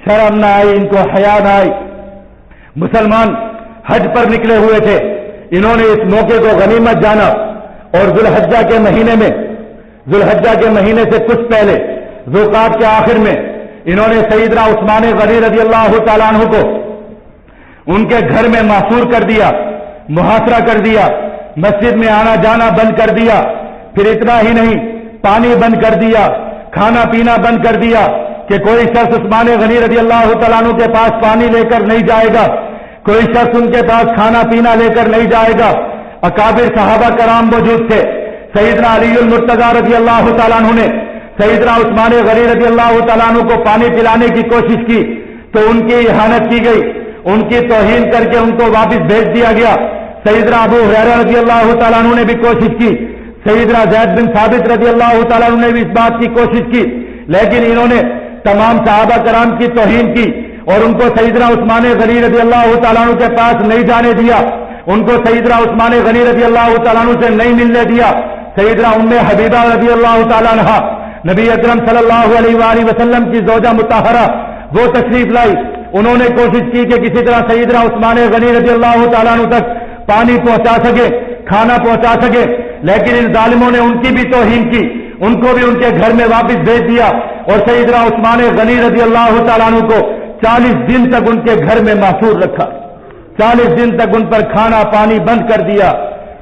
شرم نہ آئی, ان کو حیا نہ آئی. مسلمان حج پر نکلے ہوئے تھے, انہوں نے اس موقع کو غنیمت جانا اور ذوالحجہ کے مہینے سے کچھ پہلے ذوالقعدہ کے آخر میں انہوں نے سیدنا عثمان غنی رضی اللہ تعالیٰ عنہ کو ان کے گھر میں محصور کر دیا, محاصرہ کر دیا, مسجد میں آنا جانا بند کر دیا. پھر اتنا ہی نہیں, پانی بند کر دیا, کھانا پینا بند کر دیا کہ کوئی شخص عثمان غنی رضی اللہ تعالیٰ عنہ کے پاس پانی لے کر نہیں جائے گا, کوئی شخص ان کے پاس کھانا پینا لے کر نہیں جائے گا. اکابر صحابہ کرام موجود تھے. سیدنا علی المرتضیٰ رضی اللہ تعالیٰ عنہ نے سیدنا عثمان غنی رضی اللہ تعالیٰ عنہ کو پانی پلانے کی کوشش کی تو ان کی اہانت کی گئی, ان کی توہین کر کے ان کو واپس بھیج دیا گیا. سیدنا ابو ہریرہ رضی اللہ تعالیٰ عنہ نے بھی کوشش کی, سیدنا زید بن ثابت رضی اللہ تعالیٰ عنہ نے بھی اس بات کی کوشش کی, لیکن انہوں نے تمام صحابہ کرام کی توہین کی اور ان کو سیدنا عثمان غنی رضی اللہ تعالیٰ عنہ کے پاس نہیں جانے دیا, ان کو سیدنا عثمان غنی رضی اللہ تعالیٰ عنہ سے نہیں ملنے دیا. سیدنا ام حبیبہ رضی اللہ تعالیٰ عنہ نبی اکرم صلی اللہ علیہ وآلہ وسلم کی زوجہ مطہرہ, وہ تشریف لائی. انہوں نے کوشش کی کہ کسی طرح سیدنا عثمان غنی رضی اللہ تعالیٰ عنہ تک پانی پہنچا سکے, کھانا پہنچا سکے, لیکن ان ظالموں نے ان کی بھی توہین کی, ان کو بھی ان کے گھر میں واپس بھیج دیا اور سیدنا عثمان غنی رضی اللہ تعالیٰ عنہ کو 40 دن تک ان کے گھر میں محصور رکھا. 40 دن تک ان پر کھانا پانی بند کر دیا.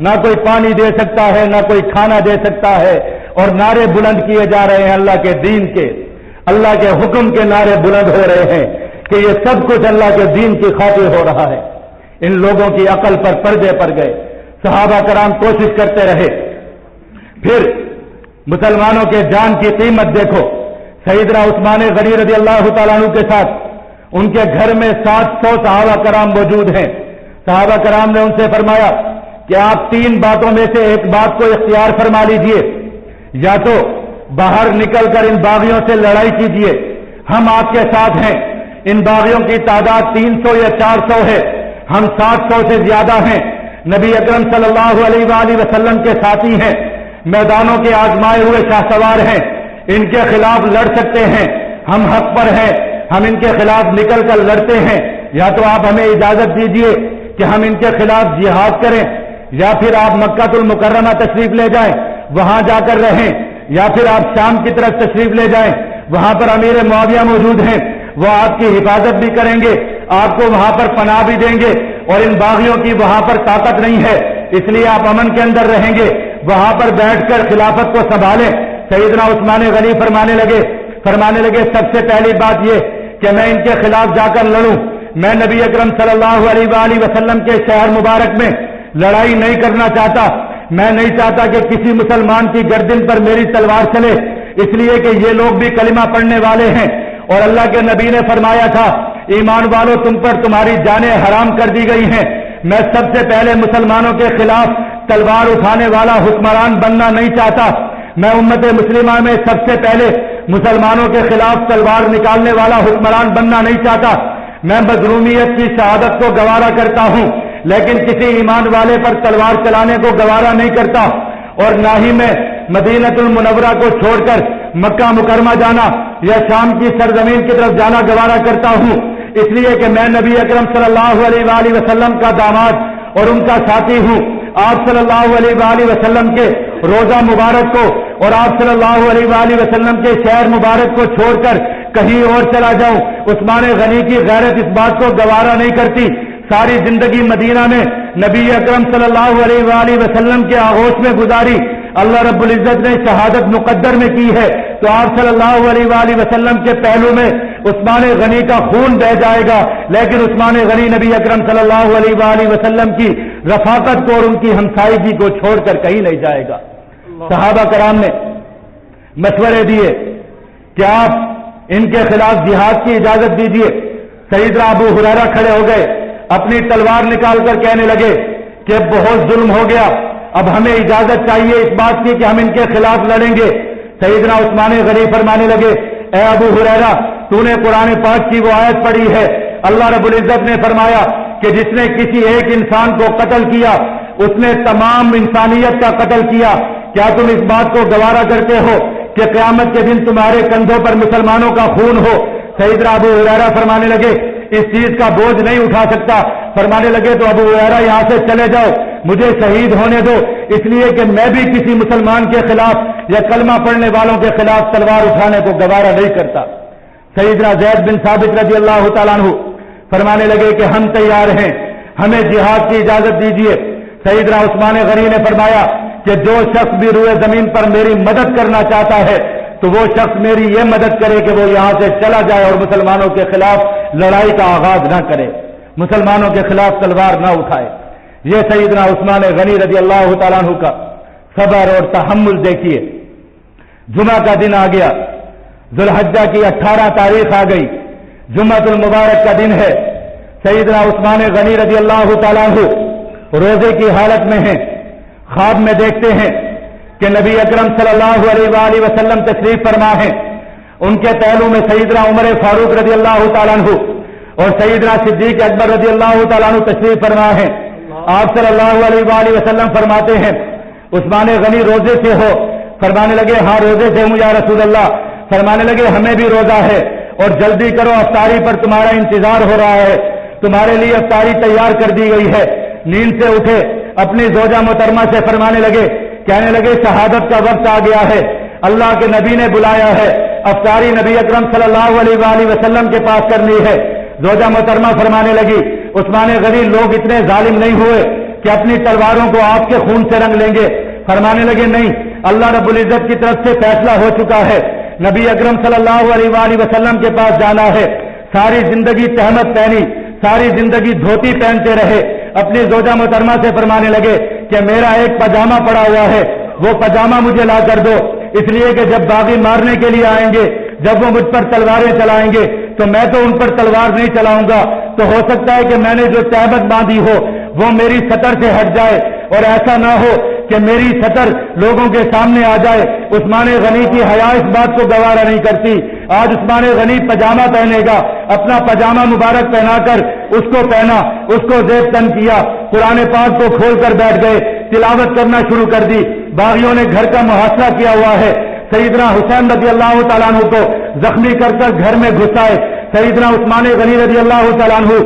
نہ کوئی پانی دے سکتا ہے, نہ کوئی کھانا دے سکتا ہے, اور نعرے بلند کیے جا رہے ہیں اللہ کے دین کے, اللہ کے حکم کے نعرے بلند ہو رہے ہیں کہ یہ سب کچھ اللہ کے دین کی خاطر ہو رہا ہے. ان لوگوں کی عقل پر پردے پڑ گئے. صحابہ کرام کوشش کرتے رہے. پھر مسلمانوں کے جان کی قیمت دیکھو. سیدنا عثمان غنی رضی اللہ تعالیٰ عنہ کے ساتھ ان کے گھر میں 700 صحابہ کرام موجود ہیں. صحابہ کرام نے ان سے فرمایا کہ آپ 3 باتوں میں سے ایک بات کو اختیار فرما لیجئے, یا تو باہر نکل کر ان باغیوں سے لڑائی کیجئے, ہم آپ کے ساتھ ہیں. ان باغیوں کی تعداد 300 یا 400 ہے, ہم 700 سے زیادہ ہیں. نبی اکرم صلی اللہ علیہ وآلہ وسلم کے ساتھی ہیں, میدانوں کے آزمائے ہوئے شاہسوار ہیں, ان کے خلاف لڑ سکتے ہیں, ہم حق پر ہیں, ہم ان کے خلاف نکل کر لڑتے ہیں. یا تو آپ ہمیں اجازت دیجئے کہ ہم ان کے خلاف جہاد کریں, یا پھر آپ مکہ المکرمہ تشریف لے جائیں, وہاں جا کر رہیں, یا پھر آپ شام کی طرف تشریف لے جائیں, وہاں پر امیر معاویہ موجود ہیں, وہ آپ کی حفاظت بھی کریں گے, آپ کو وہاں پر پناہ بھی دیں گے, اور ان باغیوں کی وہاں پر طاقت نہیں ہے, اس لیے آپ امن کے اندر رہیں گے, وہاں پر بیٹھ کر خلافت کو سنبھالیں. سیدنا عثمان غنی فرمانے لگے سب سے پہلی بات یہ کہ میں ان کے خلاف جا کر لڑوں. میں نبی اکرم صلی اللہ علیہ وآلہ وسلم کے شہر مبارک میں لڑائی نہیں کرنا چاہتا. میں نہیں چاہتا کہ کسی مسلمان کی گردن پر میری تلوار چلے, اس لیے کہ یہ لوگ بھی کلمہ پڑھنے والے ہیں, اور اللہ کے نبی نے فرمایا تھا ایمان والو تم پر تمہاری جانیں حرام کر دی گئی ہیں. میں سب سے پہلے مسلمانوں کے خلاف تلوار اٹھانے والا حکمران بننا نہیں چاہتا. میں امت مسلمہ میں سب سے پہلے مسلمانوں کے خلاف تلوار نکالنے والا حکمران بننا نہیں چاہتا. میں مظلومیت کی شہادت کو گوارا کرتا ہوں, لیکن کسی ایمان والے پر تلوار چلانے کو گوارا نہیں کرتا, اور نہ ہی میں مدینہ المنورہ کو چھوڑ کر مکہ مکرمہ جانا یا شام کی سرزمین کی طرف جانا گوارا کرتا ہوں, اس لیے کہ میں نبی اکرم صلی اللہ علیہ وآلہ وسلم کا داماد اور ان کا ساتھی ہوں. آپ صلی اللہ علیہ وآلہ وسلم کے روزہ مبارک کو اور آپ صلی اللہ علیہ وآلہ وسلم کے شہر مبارک کو چھوڑ کر کہیں اور چلا جاؤں. عثمان غنی کی غیرت اس بات کو گوارا نہیں کرتی. ساری زندگی مدینہ میں نبی اکرم صلی اللہ علیہ وآلہ وسلم کے آغوش میں گزاری. اللہ رب العزت نے شہادت مقدر میں کی ہے, تو آپ صلی اللہ علیہ وآلہ وسلم کے پہلو میں عثمان غنی کا خون بہ جائے گا, لیکن عثمان غنی نبی اکرم صلی اللہ علیہ وآلہ وسلم کی رفاقت کو اور ان کی ہمسائیگی کو چھوڑ کر کہیں نہیں جائے گا. صحابہ کرام نے مشورے دیے کہ آپ ان کے خلاف جہاد کی اجازت دیجیے. سیدنا ابو ہریرہ کھڑے ہو گئے, اپنی تلوار نکال کر کہنے لگے کہ بہت ظلم ہو گیا, اب ہمیں اجازت چاہیے اس بات کی کہ ہم ان کے خلاف لڑیں گے. سیدنا عثمان غنی فرمانے لگے اے ابو ہریرہ تو نے قرآن پاک کی وہ آیت پڑھی ہے، اللہ رب العزت نے فرمایا کہ جس نے کسی ایک انسان کو قتل کیا اس نے تمام انسانیت کا قتل کیا، کیا تم اس بات کو گوارا کرتے ہو کہ قیامت کے دن تمہارے کندھوں پر مسلمانوں کا خون ہو؟ سیدنا ابو ہریرہ فرمانے لگے اس چیز کا بوجھ نہیں اٹھا سکتا۔ فرمانے لگے تو ابو ہریرہ یہاں سے چلے جاؤ، مجھے شہید ہونے دو، اس لیے کہ میں بھی کسی مسلمان کے خلاف یا کلمہ پڑھنے والوں کے خلاف تلوار اٹھانے کو گوارا نہیں کرتا۔ سیدنا زید بن ثابت رضی اللہ تعالیٰ عنہ فرمانے لگے کہ ہم تیار ہیں، ہمیں جہاد کی اجازت دیجیے۔ سیدنا عثمان غنی نے فرمایا کہ جو شخص بھی روئے زمین پر میری مدد کرنا چاہتا ہے تو وہ شخص میری یہ مدد کرے کہ وہ یہاں سے چلا جائے اور مسلمانوں کے خلاف لڑائی کا آغاز نہ کرے، مسلمانوں کے خلاف تلوار نہ اٹھائے۔ یہ سیدنا عثمان غنی رضی اللہ تعالیٰ عنہ کا صبر اور تحمل دیکھیے۔ جمعہ کا دن آ گیا، ذوالحجہ کی 18 تاریخ آ گئی، جمعۃ المبارک کا دن ہے۔ سیدنا عثمان غنی رضی اللہ تعالیٰ عنہ روزے کی حالت میں ہیں، خواب میں دیکھتے ہیں کہ نبی اکرم صلی اللہ علیہ وآلہ وسلم تشریف فرما ہیں، ان کے پہلو میں سیدنا عمر فاروق رضی اللہ تعالیٰ عنہ اور سیدنا صدیق اکبر رضی اللہ تعالیٰ عنہ تشریف فرما ہیں۔ آپ صلی اللہ علیہ وآلہ وسلم فرماتے ہیں عثمان غنی روزے سے ہو؟ فرمانے لگے ہاں روزے سے ہوں یا رسول اللہ۔ فرمانے لگے ہمیں بھی روزہ ہے اور جلدی کرو، افطاری پر تمہارا انتظار ہو رہا ہے، تمہارے لیے افطاری تیار کر دی گئی ہے۔ نیند سے اٹھے اپنی زوجہ محترمہ سے فرمانے لگے، کہنے لگے شہادت کا وقت آ گیا ہے، اللہ کے نبی نے بلایا ہے، افطاری نبی اکرم صلی اللہ علیہ وآلہ وسلم کے پاس کرنی ہے۔ زوجہ محترمہ فرمانے لگی عثمان غنی لوگ اتنے ظالم نہیں ہوئے کہ اپنی تلواروں کو آپ کے خون سے رنگ لیں گے؟ فرمانے لگے نہیں، اللہ رب العزت کی طرف سے فیصلہ ہو چکا ہے، نبی اکرم صلی اللہ علیہ وآلہ وسلم کے پاس جانا ہے۔ ساری زندگی تہمت پہنی، ساری زندگی دھوتی پہنتے رہے۔ اپنی زوجہ محترمہ سے فرمانے لگے کہ میرا ایک پاجامہ پڑا ہوا ہے، وہ پاجامہ مجھے لا کر دو، اس لیے کہ جب باغی مارنے کے لیے آئیں گے، جب وہ مجھ پر تلواریں چلائیں گے تو میں تو ان پر تلوار نہیں چلاؤں گا، تو ہو سکتا ہے کہ میں نے جو تہمت باندھی ہو وہ میری سطر سے ہٹ جائے اور ایسا نہ ہو کہ میری سطر لوگوں کے سامنے آ جائے۔ عثمان غنی کی حیا اس بات کو گوارا نہیں کرتی۔ آج عثمان غنی پاجامہ پہنے گا، اپنا پاجامہ مبارک پہنا کر اس کو پہنا، اس کو زیب تن کیا، قرآن پاک کو کھول کر بیٹھ گئے، تلاوت کرنا شروع کر دی۔ باغیوں نے گھر کا محاصرہ کیا ہوا ہے، سیدنا حسین رضی اللہ تعالیٰ عنہ کو زخمی کر کر گھر میں گھسائے۔ سیدنا عثمان غنی رضی اللہ تعالیٰ عنہ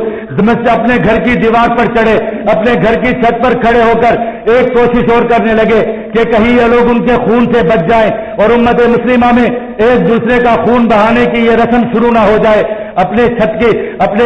اپنے گھر کی دیوار پر چڑھے، اپنے گھر کی چھت پر کھڑے ہو کر ایک کوشش اور کرنے لگے کہ کہیں یہ لوگ ان کے خون سے بچ جائیں اور امت مسلمہ میں ایک دوسرے کا خون بہانے کی یہ رسم شروع نہ ہو جائے۔ اپنے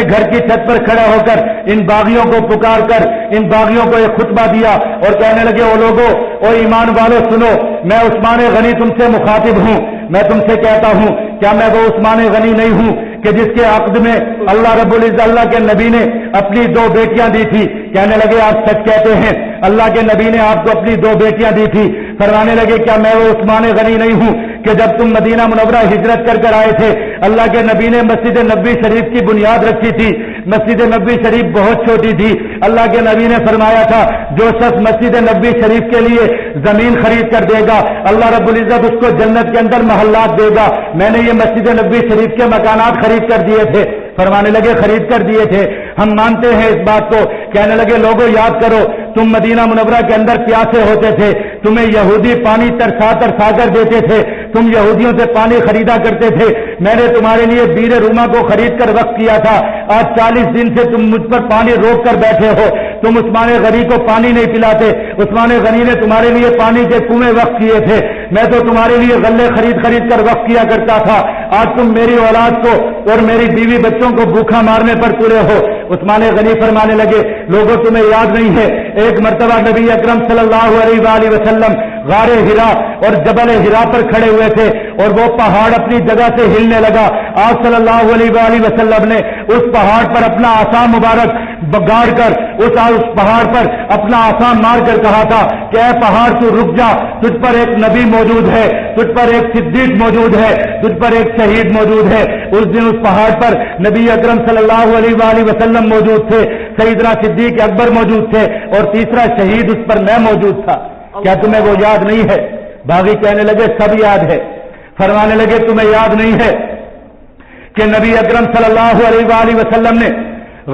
گھر کی چھت پر کھڑا ہو کر ان باغیوں کو پکار کر ان باغیوں کو ایک خطبہ دیا اور کہنے لگے او لوگوں، او ایمان والو سنو، میں عثمان غنی تم سے مخاطب ہوں، میں تم سے کہتا ہوں کیا میں وہ عثمان غنی نہیں ہوں کہ جس کے عقد میں اللہ رب العزت اللہ کے نبی نے اپنی 2 بیٹیاں دی تھی؟ کہنے لگے آپ سچ کہتے ہیں، اللہ کے نبی نے آپ کو اپنی 2 بیٹیاں دی تھی۔ فرمانے لگے کیا میں وہ عثمان غنی نہیں ہوں کہ جب تم مدینہ منورہ ہجرت کر آئے تھے اللہ کے نبی نے مسجد نبوی شریف کی بنیاد رکھی تھی، مسجد نبوی شریف بہت چھوٹی تھی، اللہ کے نبی نے فرمایا تھا جو شخص مسجد نبوی شریف کے لیے زمین خرید کر دے گا اللہ رب العزت اس کو جنت کے اندر محلات دے گا۔ میں نے یہ مسجد نبوی شریف کے مکانات خرید کر دیے تھے۔ فرمانے لگے خرید کر دیے تھے، ہم مانتے ہیں اس بات کو۔ کہنے لگے لوگوں یاد کرو تم مدینہ منورہ کے اندر پیاسے ہوتے تھے، تمہیں یہودی پانی ترسا کر دیتے تھے، تم یہودیوں سے پانی خریدا کرتے تھے، میں نے تمہارے لیے بیر روما کو خرید کر وقف کیا تھا، آج 40 دن سے تم مجھ پر پانی روک کر بیٹھے ہو، تم عثمان غنی کو پانی نہیں پلاتے، عثمان غنی نے تمہارے لیے پانی کے کنویں وقف کیے تھے، میں تو تمہارے لیے غلے خرید کر وقف کیا کرتا تھا، آج تم میری اولاد کو اور میری بیوی بچوں کو بھوکا مارنے پر تلے ہو۔ عثمان غنی فرمانے لگے لوگوں تمہیں یاد نہیں ہے ایک مرتبہ نبی اکرم صلی اللہ علیہ وآلہ وسلم غار ہرا اور جبل ہرا پر کھڑے ہوئے تھے اور وہ پہاڑ اپنی جگہ سے ہلنے لگا، آپ صلی اللہ علیہ وآلہ وسلم نے اس پہاڑ پر اپنا عصا مبارک گاڑ کر اس پہاڑ پر اپنا عصا مار کر کہا تھا کہ اے پہاڑ تو رک جا، تجھ پر ایک نبی موجود ہے، تجھ پر ایک صدیق موجود ہے، تجھ پر ایک شہید موجود ہے۔ اس دن اس پہاڑ پر نبی اکرم صلی اللہ علیہ وآلہ وسلم موجود تھے، سیدنا صدیق اکبر موجود تھے اور تیسرا شہید اس پر میں موجود تھا، کیا تمہیں وہ یاد نہیں ہے؟ باغی کہنے لگے سب یاد ہے۔ فرمانے لگے تمہیں یاد نہیں ہے کہ نبی اکرم صلی اللہ علیہ وآلہ وسلم نے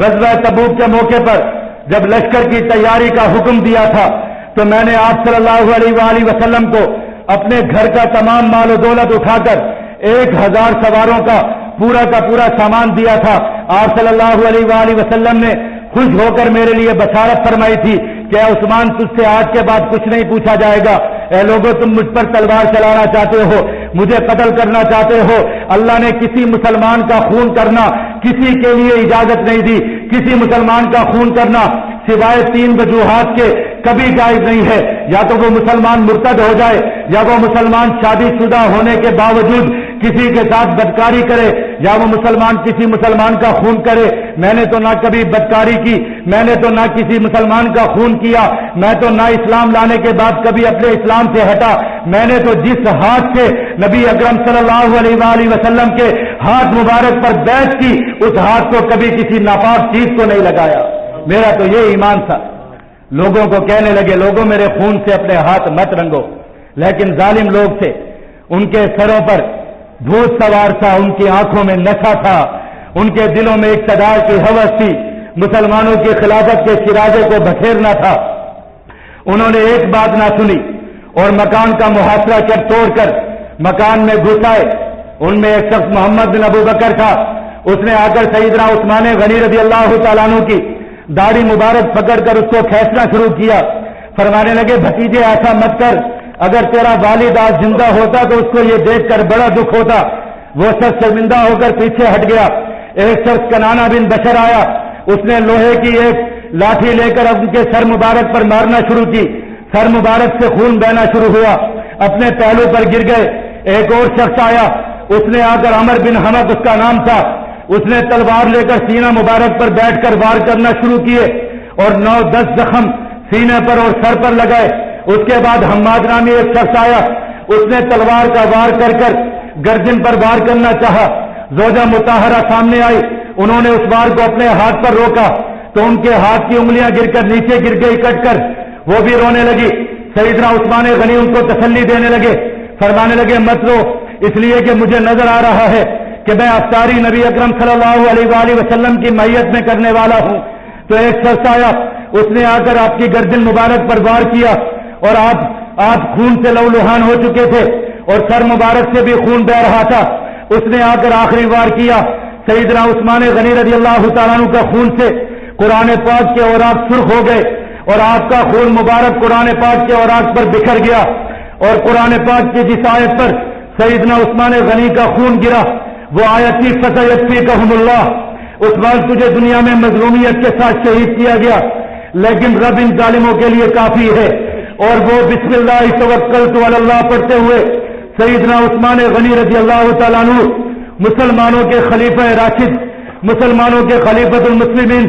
غزوہ تبوک کے موقع پر جب لشکر کی تیاری کا حکم دیا تھا تو میں نے آپ صلی اللہ علیہ وآلہ وسلم کو اپنے گھر کا تمام مال و دولت اٹھا کر 1000 سواروں کا پورا سامان دیا تھا. آپ صلی اللہ علیہ وآلہ وسلم نے خوش ہو کر میرے لیے بشارت فرمائی تھی کہ اے عثمان تجھ سے آج کے بعد کچھ نہیں پوچھا جائے گا. اے لوگوں تم مجھ پر تلوار چلانا چاہتے ہو, مجھے قتل کرنا چاہتے ہو. اللہ نے کسی مسلمان کا خون کرنا کسی کے لیے اجازت نہیں دی. کسی مسلمان کا خون کرنا سوائے 3 وجوہات کے کبھی جائز نہیں ہے. یا تو وہ مسلمان مرتد ہو جائے, یا وہ مسلمان شادی شدہ ہونے کے باوجود کسی کے ساتھ بدکاری کرے, یا وہ مسلمان کسی مسلمان کا خون کرے. میں نے تو نہ کبھی بدکاری کی, میں نے تو نہ کسی مسلمان کا خون کیا, میں تو نہ اسلام لانے کے بعد کبھی اپنے اسلام سے ہٹا. میں نے تو جس ہاتھ سے نبی اکرم صلی اللہ علیہ وآلہ وسلم کے ہاتھ مبارک پر بیعت کی اس ہاتھ کو کبھی کسی ناپاک چیز کو نہیں لگایا. میرا تو یہ ایمان تھا. لوگوں کو کہنے لگے لوگوں میرے خون سے اپنے ہاتھ مت رنگو, لیکن ظالم لوگ تھے, ان کے سروں پر بھوت سوار تھا, ان کی آنکھوں میں نشہ تھا, ان کے دلوں میں اقتدار کی ہوس تھی, مسلمانوں کی خلافت کے شرازے کو بکھیرنا تھا. انہوں نے ایک بات نہ سنی اور مکان کا محاصرہ کر توڑ کر مکان میں گھس آئے. ان میں ایک شخص محمد بن ابو بکر تھا. اس نے آ کر سیدنا عثمان غنی رضی اللہ تعالیٰ عنہ کی داڑھی مبارک پکڑ کر اس کو کھینچنا شروع کیا. فرمانے لگے بھتیجے ایسا مت کر, اگر تیرا والد آج زندہ ہوتا تو اس کو یہ دیکھ کر بڑا دکھ ہوتا. وہ شخص شرمندہ ہو کر پیچھے ہٹ گیا. ایک شخص کنانا بن بشر آیا, اس نے لوہے کی ایک لاٹھی لے کر ان کے سر مبارک پر مارنا شروع کی. سر مبارک سے خون بہنا شروع ہوا, اپنے پہلو پر گر گئے. ایک اور شخص آیا, اس نے آ کر عمر بن حمد اس کا نام تھا, اس نے تلوار لے کر سینہ مبارک پر بیٹھ کر وار کرنا شروع کیے اور 9-10 زخم سینے پر اور سر پر لگائے. اس کے بعد حماد نامی ایک شخص آیا, اس نے تلوار کا وار کر کر گردن پر وار کرنا چاہا. زوجہ مطہرہ سامنے آئی, انہوں نے اس وار کو اپنے ہاتھ پر روکا تو ان کے ہاتھ کی انگلیاں گر کر نیچے گر گئی کٹ کر, وہ بھی رونے لگی. سیدنا عثمان غنی ان کو تسلی دینے لگے, فرمانے لگے مت رو, اس لیے کہ مجھے نظر آ رہا ہے کہ میں افطاری نبی اکرم صلی اللہ علیہ وآلہ وسلم کی میت میں کرنے والا ہوں. تو ایک شخص آیا, اس نے آ کر آپ کی گردن مبارک پر وار کیا اور آپ خون سے لہولہان ہو چکے تھے اور سر مبارک سے بھی خون بہ رہا تھا. اس نے آ کر آخری وار کیا. سیدنا عثمان غنی رضی اللہ تعالیٰ عنہ کا خون سے قرآن پاک کے اوراق سرخ ہو گئے اور آپ کا خون مبارک قرآن پاک کے اوراق پر بکھر گیا. اور قرآن پاک کی جس آیت پر سیدنا عثمان غنی کا خون گرا وہ آیت تھی فَسَيَكْفِيكَهُمُ اللَّهُ. عثمان تجھے دنیا میں مظلومیت کے ساتھ شہید کیا گیا, لیکن رب ان ظالموں کے لیے کافی ہے. اور وہ بسم اللہ توکلت علی اللہ پڑھتے ہوئے سیدنا عثمان غنی رضی اللہ تعالیٰ عنہ مسلمانوں کے خلیفہ راشد, مسلمانوں کے خلیفۃ المسلمین,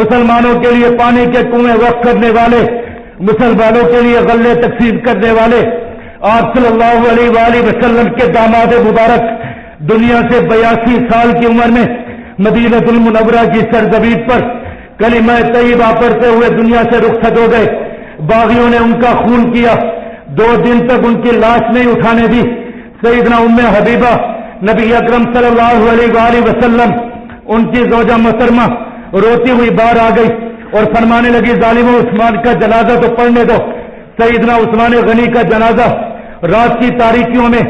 مسلمانوں کے لیے پانی کے کنویں وقف کرنے والے, مسلمانوں کے لیے غلے تقسیم کرنے والے, آپ صلی اللہ علیہ وآلہ وسلم کے داماد مبارک دنیا سے 82 سال کی عمر میں مدینہ المنورہ کی سرزمین پر کلمہ طیبہ پڑھتے ہوئے دنیا سے رخصت ہو گئے. باغیوں نے ان کا خون کیا, 2 دن تک ان کی لاش نہیں اٹھانے دی. سیدنا ام حبیبہ نبی اکرم صلی اللہ علیہ وآلہ وسلم ان کی زوجہ محترمہ روتی ہوئی باہر آ گئی اور فرمانے لگی ظالموں عثمان کا جنازہ تو پڑھنے دو. سیدنا عثمان غنی کا جنازہ رات کی تاریکیوں میں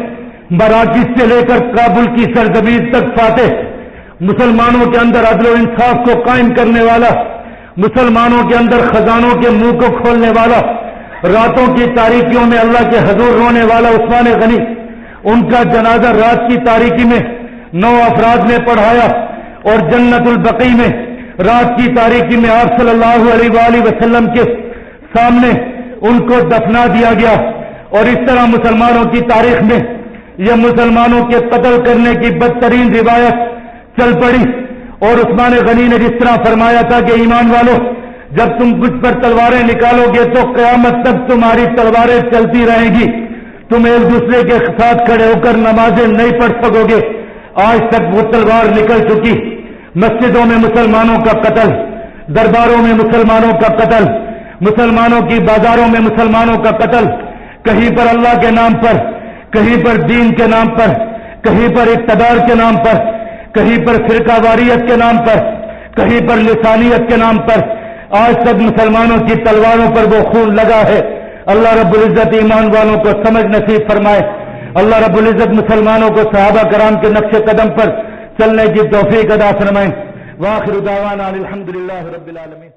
مراکز سے لے کر کابل کی سرزمین تک فاتح, مسلمانوں کے اندر عدل و انصاف کو قائم کرنے والا, مسلمانوں کے اندر خزانوں کے منہ کو کھولنے والا, راتوں کی تاریکیوں میں اللہ کے حضور رونے والا عثمان غنی, ان کا جنازہ رات کی تاریکی میں 9 افراد نے پڑھایا اور جنت البقیع میں رات کی تاریکی میں آپ صلی اللہ علیہ وآلہ وسلم کے سامنے ان کو دفنا دیا گیا. اور اس طرح مسلمانوں کی تاریخ میں یہ مسلمانوں کے قتل کرنے کی بدترین روایت چل پڑی. اور عثمان غنی نے جس طرح فرمایا تھا کہ ایمان والو جب تم کچھ پر تلواریں نکالو گے تو قیامت تک تمہاری تلواریں چلتی رہیں گی, تم ایک دوسرے کے ساتھ کھڑے ہو کر نمازیں نہیں پڑھ سکو گے. آج تک وہ تلوار نکل چکی. مسجدوں میں مسلمانوں کا قتل, درباروں میں مسلمانوں کا قتل, مسلمانوں کی بازاروں میں مسلمانوں کا قتل, کہیں پر اللہ کے نام پر, کہیں پر دین کے نام پر, کہیں پر اقتدار کے نام پر, کہیں پر فرقہ واریت کے نام پر، کہیں پر لسانیت کے نام پر آج تک مسلمانوں کی تلواروں پر وہ خون لگا ہے۔ اللہ رب العزت ایمان والوں کو سمجھ نصیب فرمائے، اللہ رب العزت مسلمانوں کو صحابہ کرام کے نقش قدم پر چلنے کی توفیق عطا فرمائے۔ وآخر دعوانا الحمدللہ رب العالمین۔